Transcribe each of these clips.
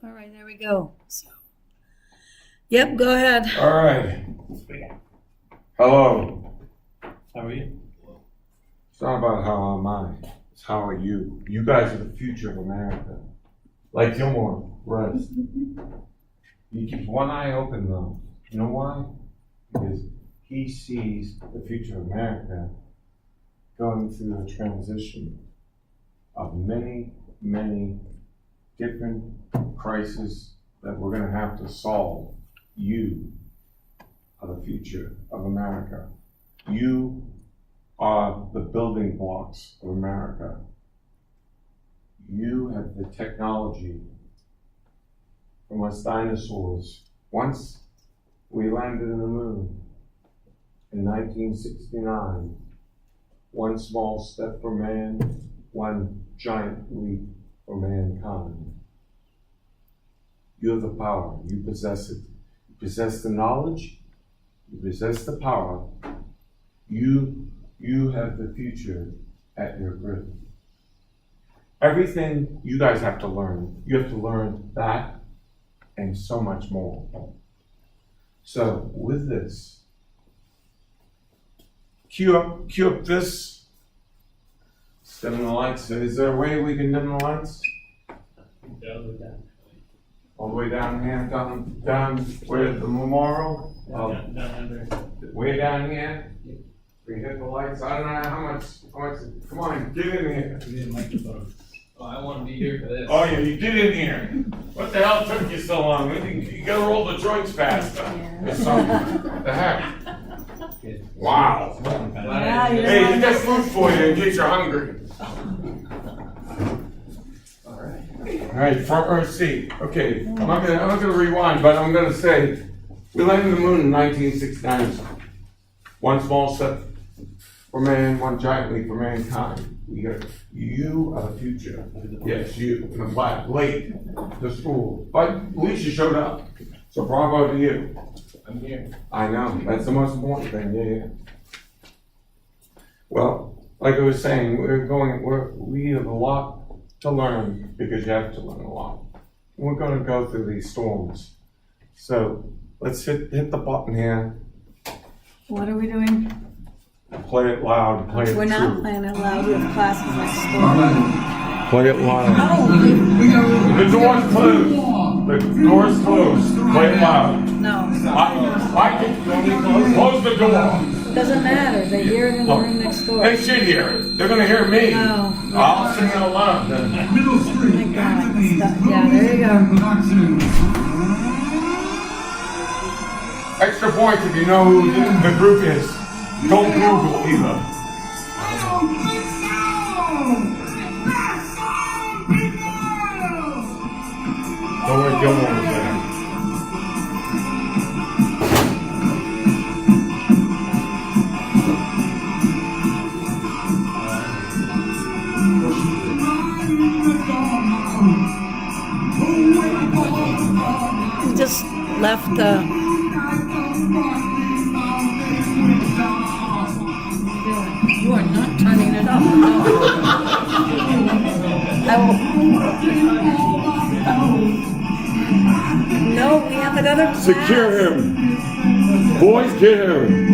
All right, there we go. So, yep, go ahead. All right. Hello. How are you? It's not about how am I. It's how are you. You guys are the future of America. Like Gilmore Rose. He keeps one eye open though. You know why? Because he sees the future of America going through a transition of many, many different crises that we're going to have to solve. You are the future of America. You are the building blocks of America. You have the technology from us dinosaurs. Once we landed in the moon in 1969, one small step for man, one giant leap for mankind. You have the power, you possess it. You possess the knowledge, you possess the power. You have the future at your grip. Everything you guys have to learn, you have to learn that and so much more. So with this, cue up this, dim the lights. Is there a way we can dim the lights? All the way down here, down where the memorial? Down under. Way down here? We hit the lights. I don't know how much, come on, get in here. We need a microphone. Oh, I want to be here for this. Oh yeah, you get in here. What the hell took you so long? You gotta roll the joints faster. Or something. The heck? Wow. Yeah, you're Hey, right. you got food for you in case you're hungry. All right, front row seat. Okay, I'm not gonna rewind, but I'm gonna say, we landed on the moon in 1969. One small step for man, one giant leap for mankind. You are the future. Yes, you. In the black, late to school, but at least you showed up. So bravo to you. I'm here. I know, that's the most important thing, yeah. Well, like I was saying, we have a lot to learn because you have to learn a lot. We're gonna go through these storms. So let's hit the button here, What are we doing? play it loud, play it We're not true. playing it loud. We have classes next door. Play it loud. Oh, The door's closed. The door's closed. Play it loud. no. I can close the door. Doesn't matter. They hear it in the room next door. They should hear it. They're gonna hear me. No. I'll sing it alone then. Middle Street, Thank God. Anthony. Yeah, there you go. Production. Extra points if you know who the group is. Don't Google either. I don't think so. That's all people. Don't worry, Gilmore was there. We just left the. You are not turning it up. I will. No, we have another class. Secure him. Boys, get him.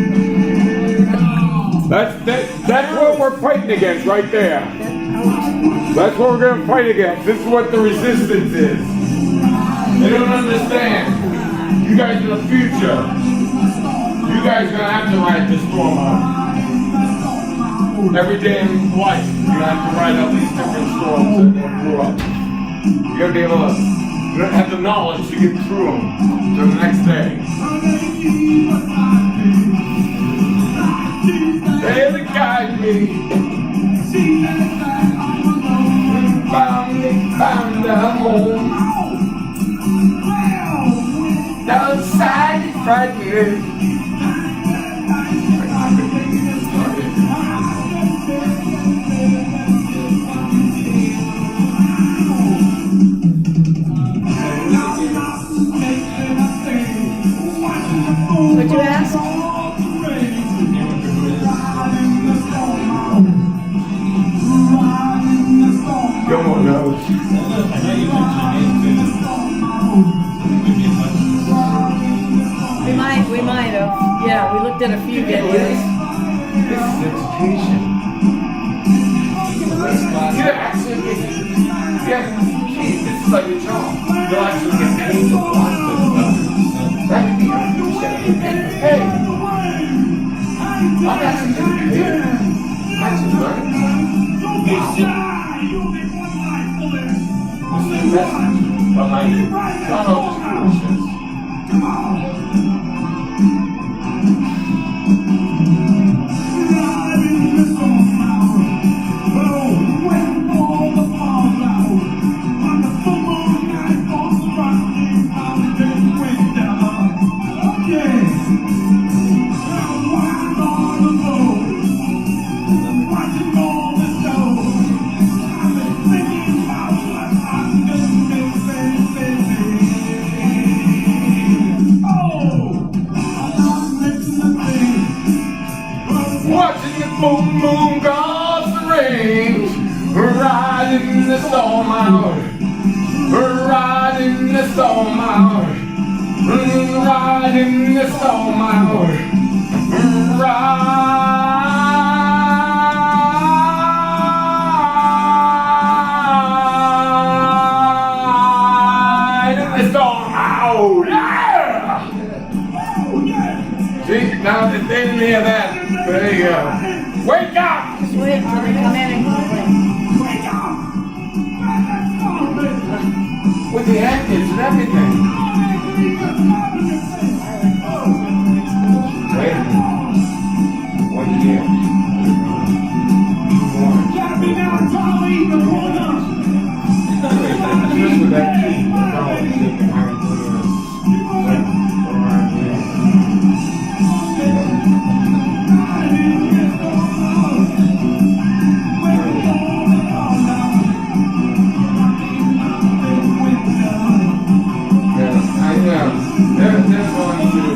That's what we're fighting against right there. That's what we're going to fight against. This is what the resistance is. They don't understand. You guys are the future. You guys are going to have to ride this storm out. Every day in life, you're going to have to ride out these different storms that you grew up. You're going to be able to, you're going to have the knowledge to get through them to the next day. They're the guide me. Found a home. Outside the front here. What'd you ask? Gilmore knows. I know you mentioned your name too. We might have. Yeah, we looked at a few videos. This is education. You actually get, this is like a job. You'll actually get paid to watch this stuff. That could be your future. Hey, I'm actually getting paid. Actually, right? It's the message behind it. It's not all just foolishness. Watching the full moon cross the range, riding the storm out, riding the storm out, riding the storm out, riding the storm out. Yeah! See, now they didn't hear that. There you go. Wake up! Just wait until they come in and complain. With the antics and everything. Wait a minute. 1 year. Just with that key. They're going to,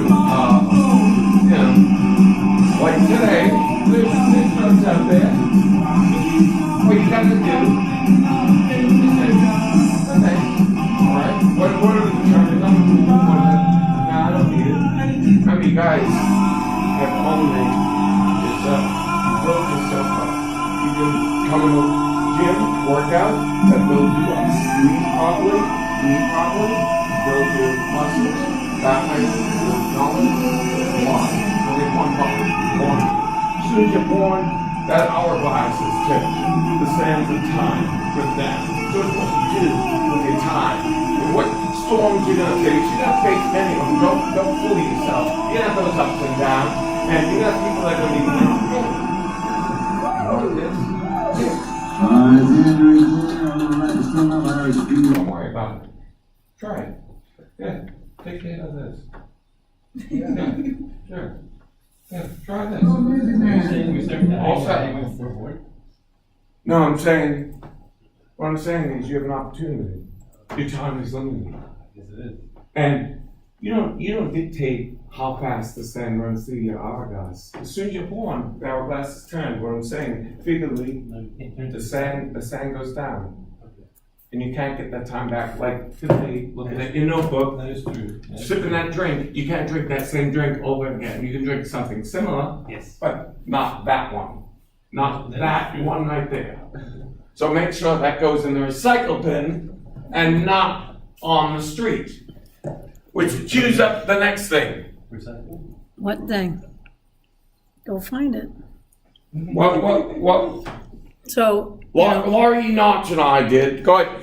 like today, there's drugs out there. What you got to do? Okay, alright. What are the charges? No, I don't need it. I mean, guys have only yourself. Build yourself up. You can come in the gym, work out, that builds you up. You eat properly, build your muscles. That way, you're knowledge, one. Only one body, one. As soon as you're born, that hourglass is tipped. The sands of time with them. So it's what you do with your time. And what storms you're gonna face. You're gonna face many of them. Don't fool yourself. You have those ups and downs. And you got people that are gonna be don't worry about it. Try it. Yeah. Take care of this. Yeah, sure. Yeah, try this. All set. No, I'm saying, what I'm saying is you have an opportunity. Your time is limited. Yes, it is. And you don't dictate how fast the sand runs through your hourglass. As soon as you're born, the hourglass is turned. What I'm saying, figuratively, the sand goes down. And you can't get that time back. Like today, looking at your notebook, That is true. sipping that drink, you can't drink that same drink over again. You can drink something similar, Yes. but not that one. Not that one right there. So make sure that goes in the recycle bin and not on the street. Which cues up the next thing. Recycle. What thing? Go find it. What So, you know, Laurie Notch and I did. Go ahead.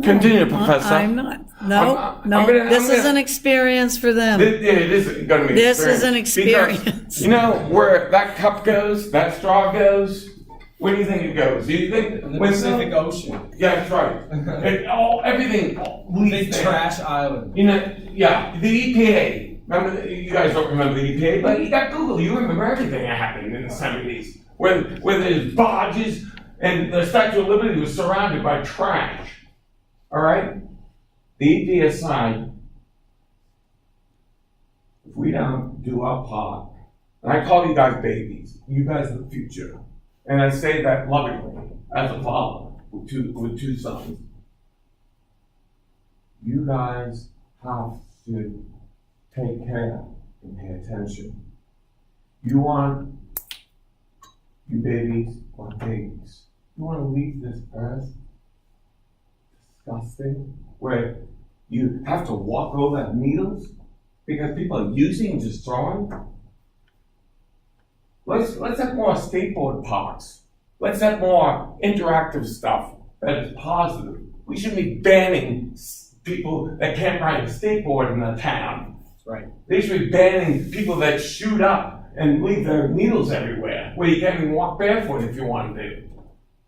Continue, Professor. I'm not. No, I'm no. gonna- This I'm is gonna- an experience for them. It is going to be. This is an Because, experience. you know where that cup goes, that straw goes. Where do you think it goes? Do you think In the when Pacific Ocean. Yeah, that's right. Everything leaves Big there. trash island. You know, yeah, the EPA. Remember, you guys don't remember the EPA, but you got Google. You remember everything that happened in the 70s. When there's barges and the Statue of Liberty was surrounded by trash. All right? The EPA side, if we don't do our part, and I call you guys babies, you guys are the future. And I say that lovingly as a father with two sons. You guys have to take care and pay attention. You babies want babies. You want to leave this earth disgusting, where you have to walk over needles because people are using and just throwing? Let's have more skateboard parks. Let's have more interactive stuff that is positive. We shouldn't be banning people that can't ride a skateboard in the town. That's right. They should be banning people that shoot up and leave their needles everywhere, where you can't even walk barefoot if you want to.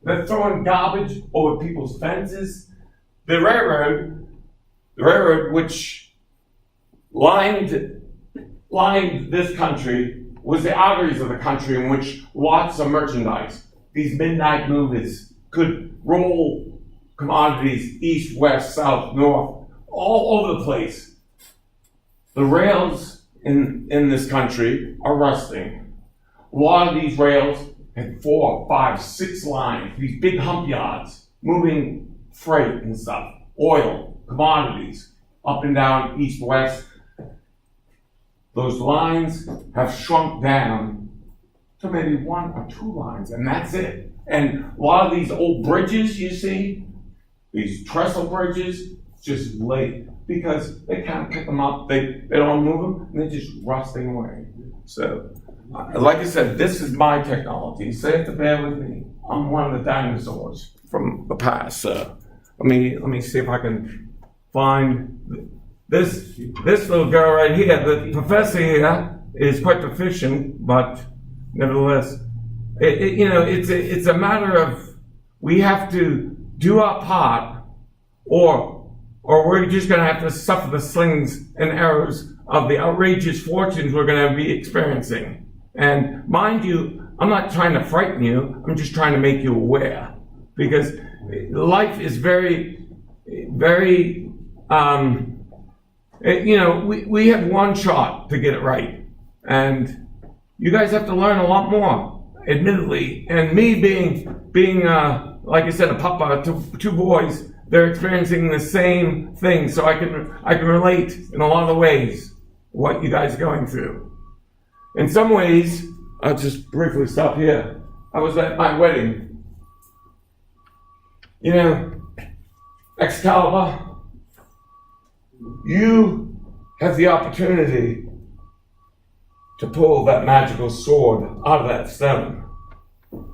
They're throwing garbage over people's fences. The railroad which lined this country, was the arteries of the country in which lots of merchandise, these midnight movers, could roll commodities east, west, south, north, all over the place. The rails in this country are rusting. A lot of these rails had 4, 5, 6 lines, these big hump yards, moving freight and stuff, oil, commodities, up and down, east, west. Those lines have shrunk down to maybe 1 or 2 lines, and that's it. And a lot of these old bridges you see, these trestle bridges, just late because they can't pick them up, they don't move them, and they're just rusting away. So, like I said, this is my technology, so you have to bear with me. I'm one of the dinosaurs from the past. So let me see if I can find this little girl right here. The professor here is quite proficient, but nevertheless, it's a matter of we have to do our part, or we're just going to have to suffer the slings and arrows of the outrageous fortunes we're going to be experiencing. And mind you, I'm not trying to frighten you. I'm just trying to make you aware, because life is very, very. We have one shot to get it right, and you guys have to learn a lot more, admittedly. And me being like I said, a papa to 2 boys, they're experiencing the same thing, so I can relate in a lot of ways what you guys are going through. In some ways, I'll just briefly stop here. I was at my wedding. Excalibur, you have the opportunity to pull that magical sword out of that stone.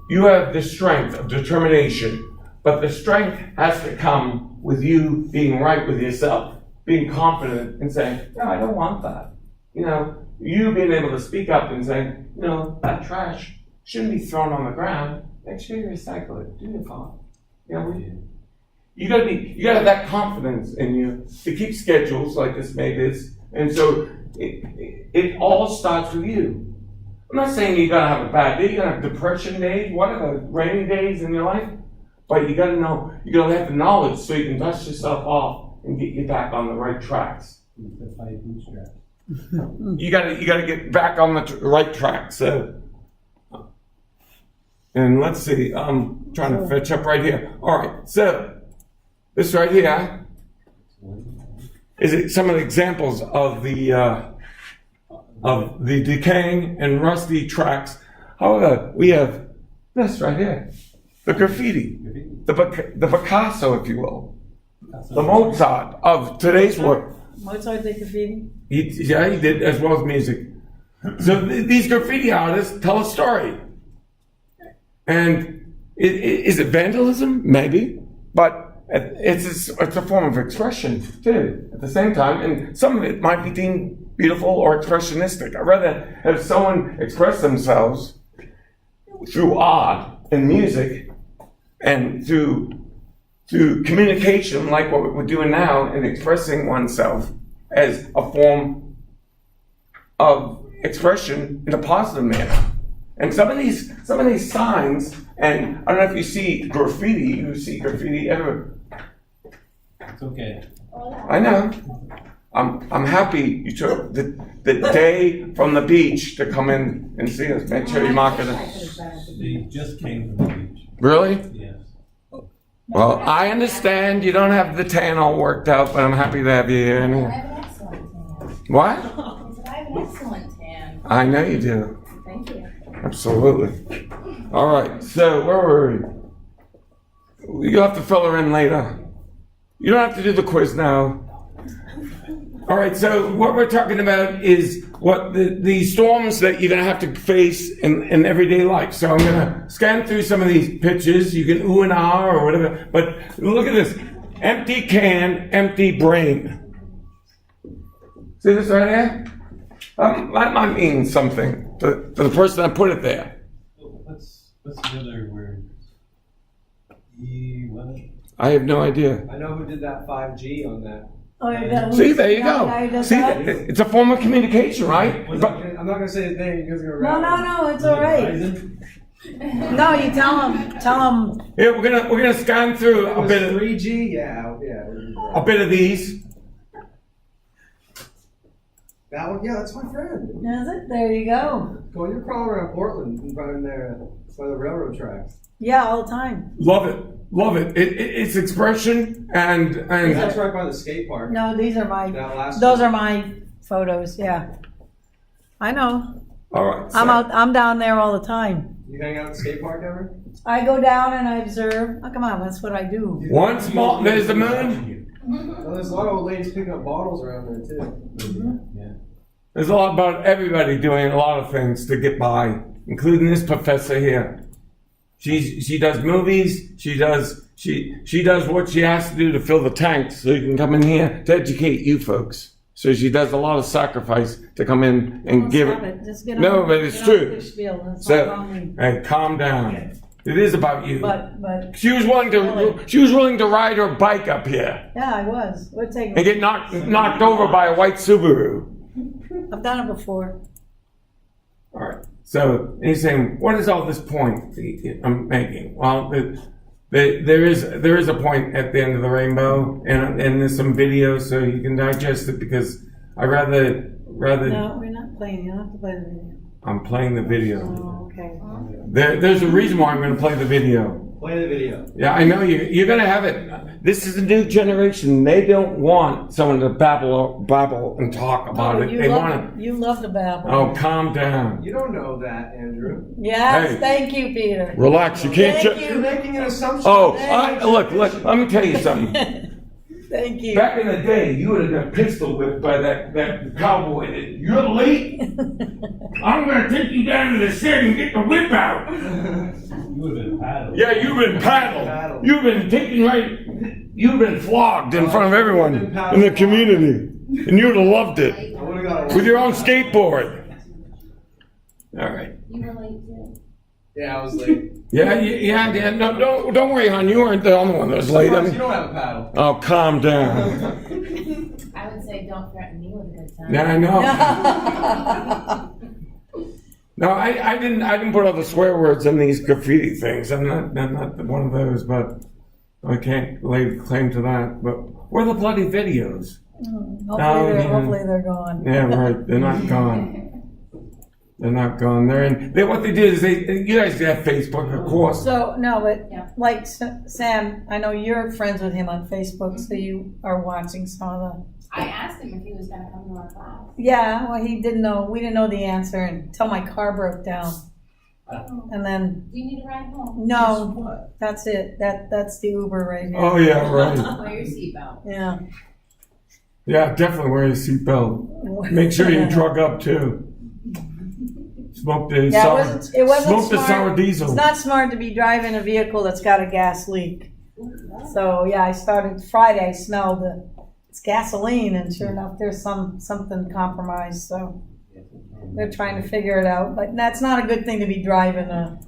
You have the strength of determination, but the strength has to come with you being right with yourself, being confident and saying, no, I don't want that. You being able to speak up and say, that trash shouldn't be thrown on the ground. Make sure you recycle it. Do your part. You gotta have that confidence in you to keep schedules like this is. And so it all starts with you. I'm not saying you gotta have a bad day, you gotta have depression days, whatever, rainy days in your life, but you gotta know, you gotta have the knowledge so you can dust yourself off and get you back on the right tracks. You gotta get back on the right track. So, and let's see, I'm trying to fetch up right here. All right, so this right here is some of the examples of the decaying and rusty tracks. However, we have this right here, the graffiti, the Picasso, if you will, the Mozart of today's work. Mozart did graffiti? He did, as well as music. So these graffiti artists tell a story. And is it vandalism? Maybe. But it's a form of expression, too, at the same time. And some of it might be deemed beautiful or expressionistic. I'd rather have someone express themselves through art and music and through communication, like what we're doing now, and expressing oneself as a form of expression in a positive manner. And some of these signs, and I don't know if you see graffiti ever. It's okay. I know. I'm happy you took the day from the beach to come in and see us. Make sure you mark it. They just came from the beach. Really? Yes. Well, I understand you don't have the tan all worked out, but I'm happy to have you here anyway. What? I said, I have an excellent tan. I know you do. Thank you. Absolutely. All right, so where were we? You'll have to fill her in later. You don't have to do the quiz now. All right, so what we're talking about is what the storms that you're going to have to face in everyday life. So I'm going to scan through some of these pictures. You can ooh and ah or whatever. But look at this. Empty can, empty brain. See this right here? That might mean something to the person that put it there. What's the other word? What? I have no idea. I know who did that 5G on that. Oh, you got- See, there you that guy go. does See, that? it's a form of communication, right? I'm But not gonna say his name. You guys are No, gonna no, no, it's all right. Verizon? No, you tell him. yeah, we're gonna scan through It a was bit of 3G. Yeah. a bit of these. That one. Yeah, that's my friend. Is it? There you go. Go, you're crawling around Portland, right in there by the railroad tracks. Yeah, all the time. Love it, love it. It's expression and That's right by the skate park. No, these are my, That last. those are my photos, yeah. I know. all right. I'm down there all the time. You hang out at the skate park ever? I go down and I observe. Oh, come on, that's what I do. One small. There's the moon. Well, there's a lot of old ladies picking up bottles around there too. Yeah. There's a lot about everybody doing a lot of things to get by, including this professor here. She does movies. She does what she has to do to fill the tanks so you can come in here to educate you folks. So she does a lot of sacrifice to come in and Don't give stop it. Just get No, on- but it's get on true. the spiel. It's So, not on me. hey, calm down. It is about you. But, She was willing to ride her bike up here yeah, I was. We're taking, and get knocked over by a white Subaru. I've done it before. All right. So he's saying, what is all this point I'm making? Well, there is a point at the end of the rainbow, and there's some videos so you can digest it because I rather No, we're not playing. You don't have to play the video. I'm playing the video. Oh, okay. There's a reason why I'm going to play the video. Play the video. Yeah, I know you're going to have it. This is a new generation. They don't want someone to babble and talk about Oh, it. you They love want to. You love to babble. Oh, calm down. You don't know that, Andrew. Yes, Hey. thank you, Peter. Relax. You can't. Thank You're you. making an assumption. Oh, look. Let me tell you something. Thank you. Back in the day, you would have got pistol whipped by that cowboy. You're late. I'm going to take you down to the shed and get the whip out. You would have been paddled. Yeah, you've been paddled. You've been taken right. You've been flogged in front of everyone in the community, and you would have loved it I would have got with your own skateboard. All right. You were late too. Yeah, I was late. Yeah. No, don't worry, hon. You weren't the only one that was late. I You mean, don't have a paddle. oh, calm down. I would say don't threaten me with a good time. Yeah, I know. No, I didn't put all the swear words in these graffiti things. I'm not one of those, but I can't lay claim to that. But where are the bloody videos? Hopefully they're gone. Yeah, right. They're not gone. They're not gone. They're in. What they did is you guys have Facebook, of course. So, no, but Yeah. like Sam, I know you're friends with him on Facebook, so you are watching some of the. I asked him if he was going to come to our class. Yeah, well, he didn't know. We didn't know the answer until my car broke down. And then, Do you need a ride home? no, that's it. That's the Uber right here. Oh yeah, right. Wear your seatbelt. Yeah. Yeah, definitely wear your seatbelt. Make sure you drug up too. Smoke the Yeah, sour. it wasn't smoke smart. the sour diesel. It's not smart to be driving a vehicle that's got a gas leak. So yeah, I started Friday. I smelled it's gasoline, and sure enough, there's something compromised. So they're trying to figure it out. But that's not a good thing to be driving a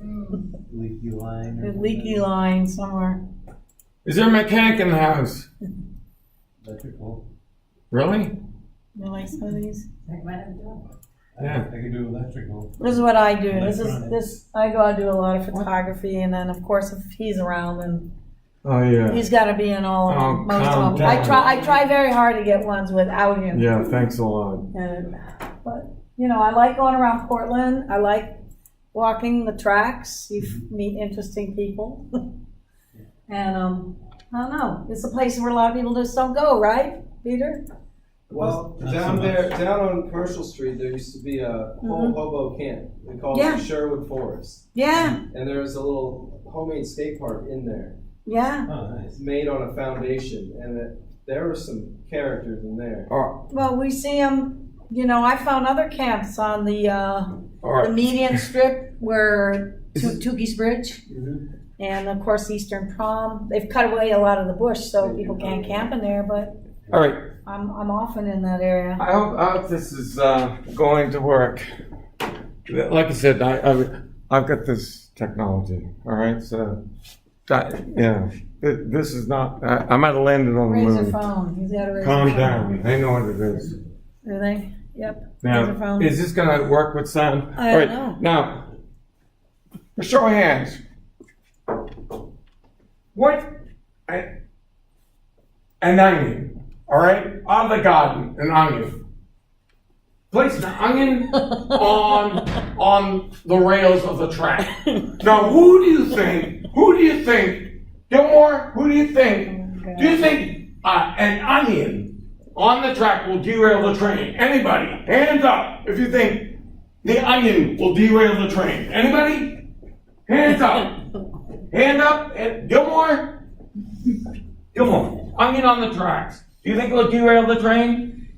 Leaky line. leaky line somewhere. Is there a mechanic in the house? Electrical. Really? You like some of these? Might have to do it. Yeah. I can do electrical. This is what I do. This Electronics. I go out do a lot of photography, and then of course if he's around, then Oh yeah. he's got to be in all of them, Oh, most calm of them. I down. try very hard to get ones without him. Yeah. Thanks a lot. And, but you know, I like going around Portland. I like walking the tracks. You meet interesting people, and I don't know. It's a place where a lot of people just don't go, right, Peter? Well, That's down so there, much. down on Commercial Street, there used to be a whole hobo camp. They called Yeah. it Sherwood Forest. Yeah, And there was a little homemade skate park in there. yeah. Oh, nice. It's made on a foundation, and there were some characters in there. All Well, we see them, you know, I found other camps on the right. median strip where Tukey's Bridge. Mhm. And of course, Eastern Prom. They've cut away a lot of the bush, so people can't camp in there, but All right. I'm often in that area. I hope this is going to work. Like I said, I've got this technology. All right, so this is not. I might have landed on the Raise your moon. phone. He's got to raise Calm your phone. down. I know what it is. Do they? Yep. Raise your Now, phone. is this gonna work with sound? I All don't right. know. Now, for show of hands. What? An onion. All right, out of the garden, an onion. Place an onion on the rails of the track. Now, who do you think? Gilmore? Who do you think? Do you think an onion on the track will derail the train? Anybody? Hands up if you think the onion will derail the train. Anybody? Hands up. Hand up. Gilmore? Gilmore. Onion on the tracks. Do you think it'll derail the train?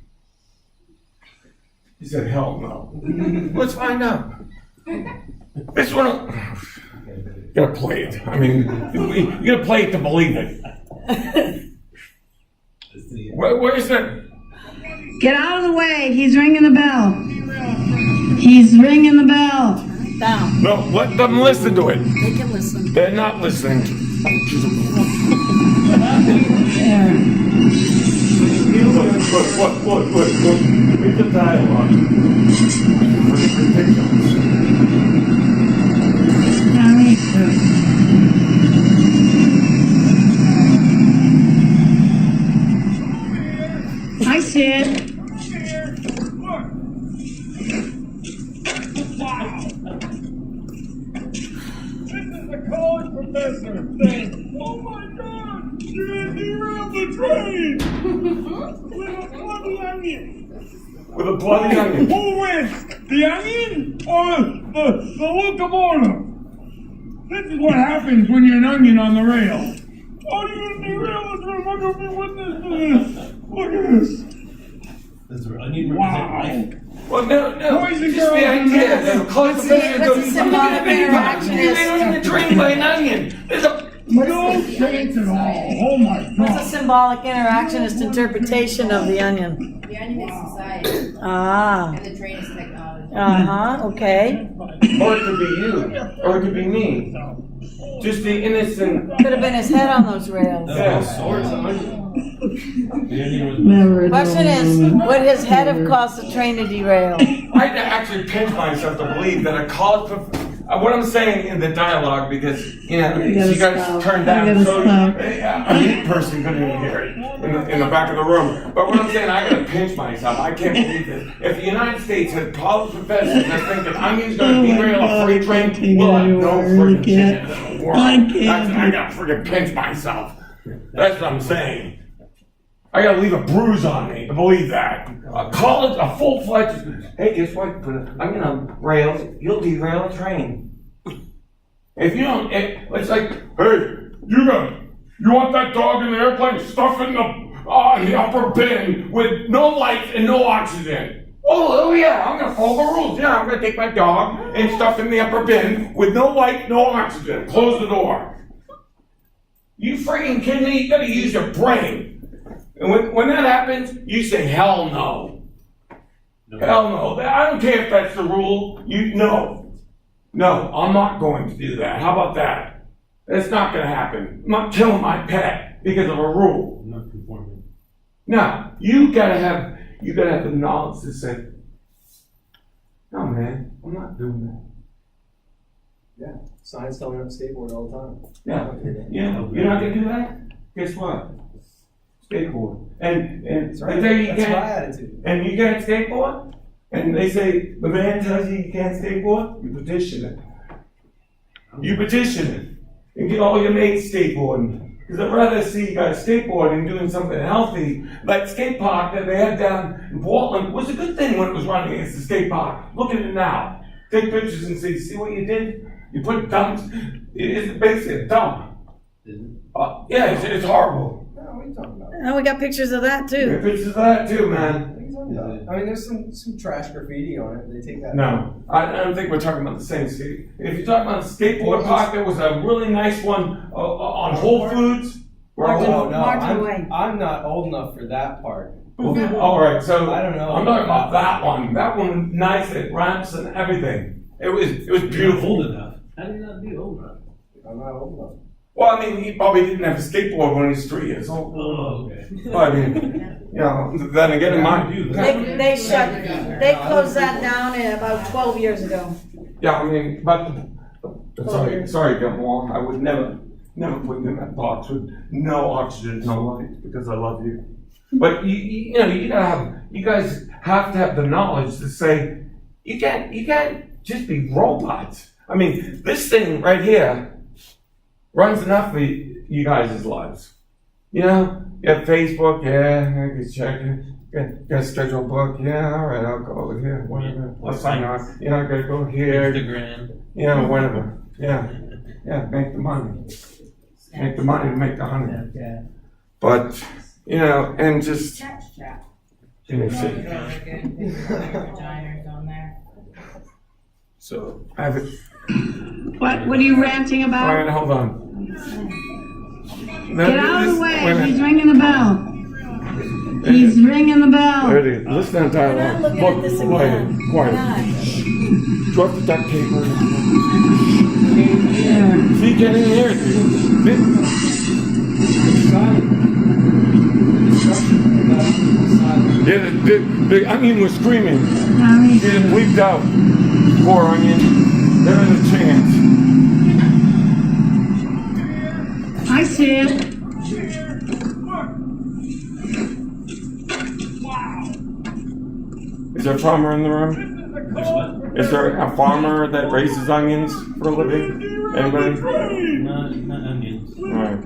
He said, hell no. Let's find out. This one, you gotta play it. I mean, you gotta play it to believe it. Where's the? Get out of the way. He's ringing the bell. He's ringing the bell. Down. No, let them listen to it. They can listen. They're not listening. There. Look. Read the dialogue. Ridiculous. I see it. This is the college professor saying, oh my God, you derailed the train with a bloody onion. With a bloody onion. Who wins, the onion or the locomotive? This is what happens when you're an onion on the rail. Oh, you're gonna derail the train. I'm gonna be witness to this. Look at this. Does the onion represent Wow. life? Well, no. Boys and Just girls the and idea men. that a college What's professor the goes, symbolic interaction is- You're in the train by an onion. There's a. No chance at all. Oh my What's a God. symbolic interactionist interpretation of the onion? The onion is society, Ah. and the train is technology. Okay. Or it could be you. Or it could be me. Just the innocent. Could have been his head on those rails. Yes. Or it's an onion. The onion was. Never. Question is, would his head have caused the train to derail? I had to actually pinch myself to believe that a college. What I'm saying in the dialogue, because you know, You gotta you guys stop. turned You down, gotta so stop. a mute person couldn't even hear it in the back of the room. But what I'm saying, I gotta pinch myself. I can't believe this. If the United States had college professors that think an onion's gonna Oh my derail a God, freight I train, can't we'll have no anymore. freaking I can't. chance in the world. I can't. I gotta freaking pinch myself. That's what I'm saying. I gotta leave a bruise on me to believe that. A full-fledged, hey, guess what? Put an onion on rails, you'll derail a train. If you don't, it's like, hey, you want that dog in the airplane? Stuff it in the upper bin with no lights and no oxygen. Oh yeah, I'm gonna follow the rules. Yeah, I'm gonna take my dog and stuff in the upper bin with no light, no oxygen. Close the door. You freaking kidding me? You gotta use your brain. And when that happens, you say, hell no. Hell no. I don't care if that's the rule. No, I'm not going to do that. How about that? That's not going to happen. I'm not killing my pet because of a rule. Not conforming. No, you gotta have the knowledge to say, no man, I'm not doing that. Yeah, signs telling them to skateboard all the time. Yeah, you're not gonna do that? Guess what? Skateboard. And That's right. they tell you That's my can't, attitude. and you can't skateboard? And they say, the man tells you can't skateboard? You petition it. You petition it. And get all your mates skateboarding. Because I'd rather see you guys skateboarding, doing something healthy. Like skate park that they had down in Portland was a good thing when it was running against the skate park. Look at it now. Take pictures and see what you did? You put dumps, it's basically a dump. Yeah, it's horrible. No, what are you talking about? Oh, we got pictures of that There are too. pictures of that too, man. What are you talking about? I mean, there's some trash graffiti on it. They take that. No, I don't think we're talking about the same skate. If you're talking about the skateboard park, there was a really nice one on Whole Foods. Martin- Oh, no, Martin Way. I'm not old enough for that part. All right, so I don't know. I'm talking about that one. That one was nice. It ramps and everything. It was You're beautiful. old enough. How do you not be old enough? I'm not old enough. Well, I mean, he probably didn't have a skateboard when he was 3 years old. Oh, okay. Well, I mean, you know, then again, in my They closed that down about 12 years ago. yeah, I mean, but sorry, Gilmore. I would never put you in that box with no oxygen, no light, because I love you. But you know, you guys have to have the knowledge to say you can't just be robots. I mean, this thing right here runs enough for you guys' lives. You know, you have Facebook, yeah, I can check it. Got a scheduled book, yeah, all right, I'll go over here, whatever. I'll sign off. You know, I gotta go here. Instagram. You know, whatever. Yeah, make the money. Make the money to make the honey. But, you know, and just, you know, see. Vaginas on there. So, I have it. What are you ranting All right, about? hold on. Get out of the Wait a way, minute. he's ringing the bell. He's ringing the bell. There it is. Listen to We're not looking at this again. We're Quiet. not. Drop the duct tape. There. See, you can't even hear it, dude. Yeah, the onion was screaming. Tommy, She had bleeped out. Poor onion. There is a chance. I see it. Is there a farmer in the room? There's what? Is there a farmer that raises onions for a living? Anybody? Not onions. Alright.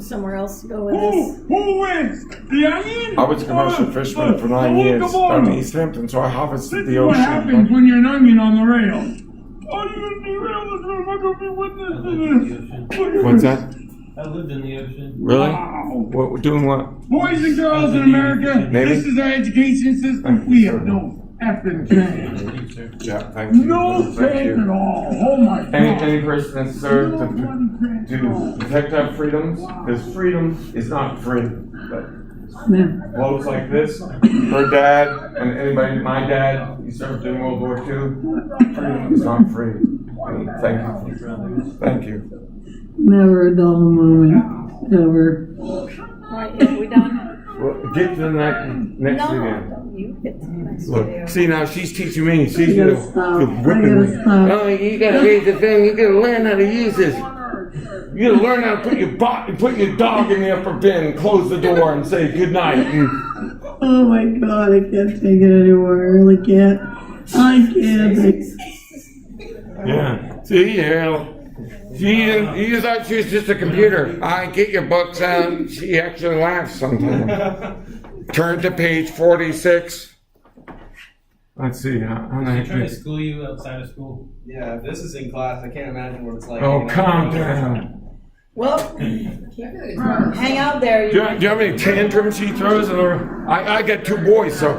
Somewhere else to go with this. Who wins? The onion? I was a commercial fisherman for 9 years down in East Hampton, so I harvested the What ocean. happens when you're an onion on the rail? Are you gonna derail this? Am I gonna be witness I to lived in this? the ocean. What's that? I lived in the ocean. Really? Wow. What, we're doing what? Boys and girls in America, Maybe. this is our education system. We have no effing change. Thank you, sir. Yeah, thank you. No Thank change at you. all. Oh my Any God. person that served No one can to go. protect our freedoms, because freedom is not free. But Yeah. blows like this, her dad, and anybody, my dad, he served in World War II. Freedom is not free. And thank you. Thank you. Never a dull moment, ever. Alright, yeah, we done? Well, get to the next video. No, you get to the next Look, video. see now she's teaching me. She's I gotta stop. I gotta stop. Oh, you gotta read the thing. You gotta learn how to use this. You gotta learn how to put your dog in the upper bin, close the door, and say good night. And Oh my God, I can't take it anymore. I really can't. I can't. yeah, see, yeah. You thought she was just a computer. I get your books out. She actually laughs sometimes. Turn to page 46. Let's see. I'm They not try to school you outside of school. Yeah, if this is in class, I can't imagine what it's like. Oh, hanging out calm with friends. down. Well, hang out there. Do you know how many tantrums she throws? I got 2 boys, so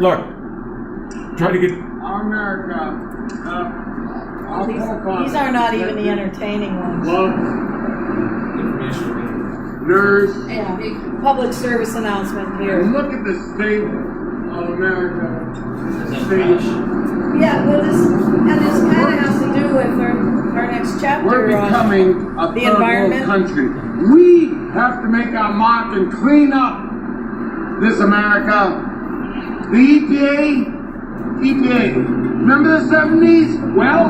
look. Try to get. America. These are not even the entertaining ones. Information. Nurse. Yeah, public service announcement here. Look at the state of America. Is that trash? Yeah, well, this kind of has to do with our next chapter We're on becoming a the third world environment. country. We have to make our mark and clean up this America. The EPA, remember the 70s? Well,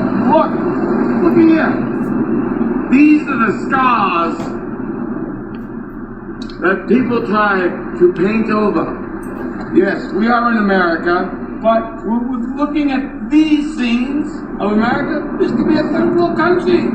look here. These are the scars that people try to paint over. Yes, we are in America, but we're looking at these things of America. This could be a third world country.